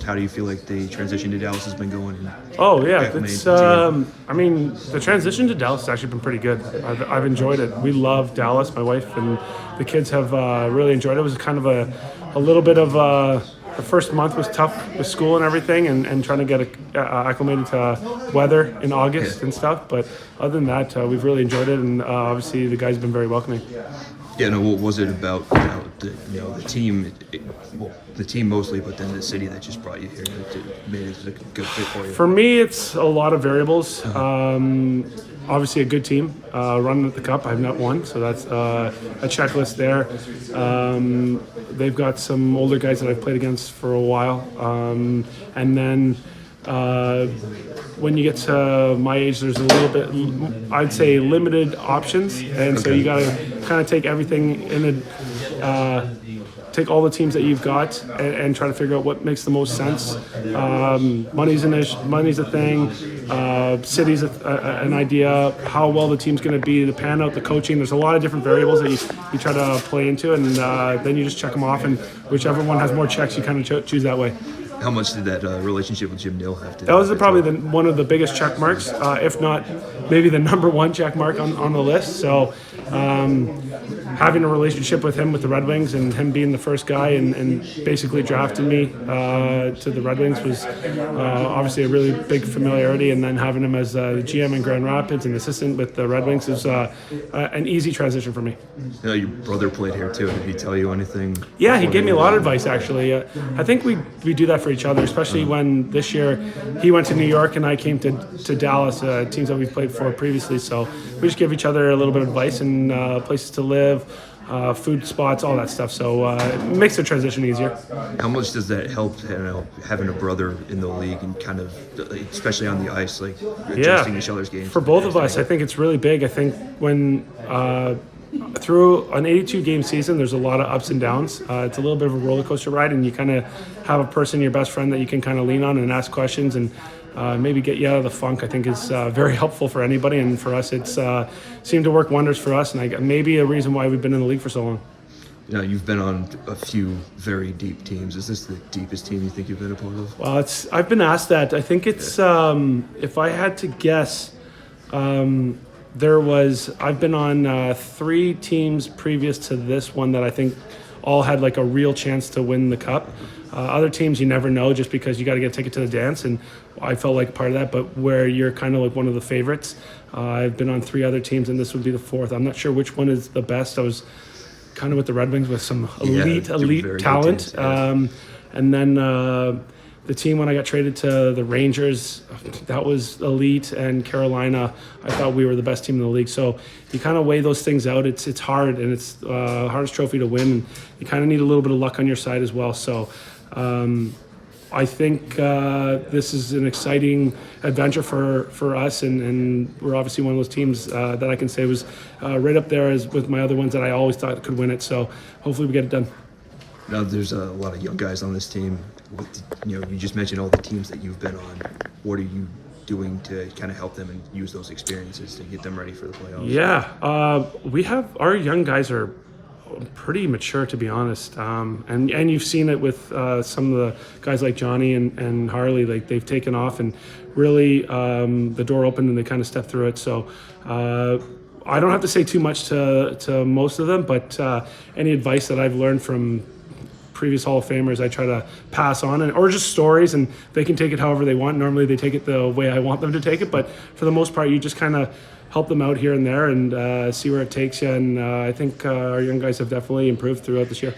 how do you feel like the transition to Dallas has been going? Oh yeah, it's. I mean, the transition to Dallas has actually been pretty good. I've enjoyed it. We love Dallas. My wife and the kids have really enjoyed it. It was kind of a little bit of the first month was tough with school and everything, and trying to get acclimated to weather in August and stuff. But other than that, we've really enjoyed it, and obviously the guys have been very welcoming. Yeah, no. What was it about the team? The team mostly, but then the city that just brought you here made it a good fit for you. For me, it's a lot of variables. Obviously, a good team running at the Cup. I've not won, so that's a checklist there. They've got some older guys that I've played against for a while, and then when you get to my age, there's a little bit, I'd say, limited options, and so you got to kind of take everything in take all the teams that you've got and try to figure out what makes the most sense. Money's a thing. City's an idea. How well the team's going to be, the pan out, the coaching. There's a lot of different variables that you try to play into, and then you just check them off, and whichever one has more checks, you kind of choose that way. How much did that relationship with Jim Nill have to do? That was probably one of the biggest check marks, if not maybe the number one check mark on the list. So having a relationship with him with the Red Wings and him being the first guy and basically drafting me to the Red Wings was obviously a really big familiarity. And then having him as the GM in Grand Rapids and assistant with the Red Wings is an easy transition for me. Your brother played here too. Did he tell you anything? Yeah, he gave me a lot of advice actually. I think we do that for each other, especially when this year he went to New York and I came to Dallas, teams that we've played for previously. So we just give each other a little bit of advice and places to live, food spots, all that stuff. So it makes the transition easier. How much does that help, having a brother in the league and kind of, especially on the ice, like adjusting each other's games? For both of us, I think it's really big. I think when through an 82-game season, there's a lot of ups and downs. It's a little bit of a roller coaster ride, and you kind of have a person, your best friend, that you can kind of lean on and ask questions and maybe get you out of the funk. I think is very helpful for anybody, and for us, it's seemed to work wonders for us, and maybe a reason why we've been in the league for so long. You've been on a few very deep teams. Is this the deepest team you think you've been a part of? Well, I've been asked that. I think it's if I had to guess. I've been on 3 teams previous to this one that I think all had like a real chance to win the Cup. Other teams you never know just because you got to get a ticket to the dance, and I felt like part of that, but where you're kind of like one of the favorites. I've been on 3 other teams, and this would be the 4th. I'm not sure which one is the best. I was kind of with the Red Wings with some elite talent. Teams, yeah. And then the team when I got traded to the Rangers, that was elite, and Carolina, I thought we were the best team in the league. So you kind of weigh those things out. It's hard, and it's the hardest trophy to win. And you kind of need a little bit of luck on your side as well. So I think this is an exciting adventure for us, and we're obviously one of those teams that I can say was right up there as with my other ones that I always thought could win it. So hopefully we get it done. Now, there's a lot of young guys on this team. You just mentioned all the teams that you've been on. What are you doing to kind of help them and use those experiences to get them ready for the playoffs? Yeah, we have our young guys are pretty mature, to be honest, and you've seen it with some of the guys like Johnny and Harley. Like they've taken off and really the door opened and they kind of stepped through it. So I don't have to say too much to most of them, but any advice that I've learned from previous Hall of Famers, I try to pass on, or just stories, and they can take it however they want. Normally they take it the way I want them to take it, but for the most part, you just kind of help them out here and there and see where it takes you. And I think our young guys have definitely improved throughout this year.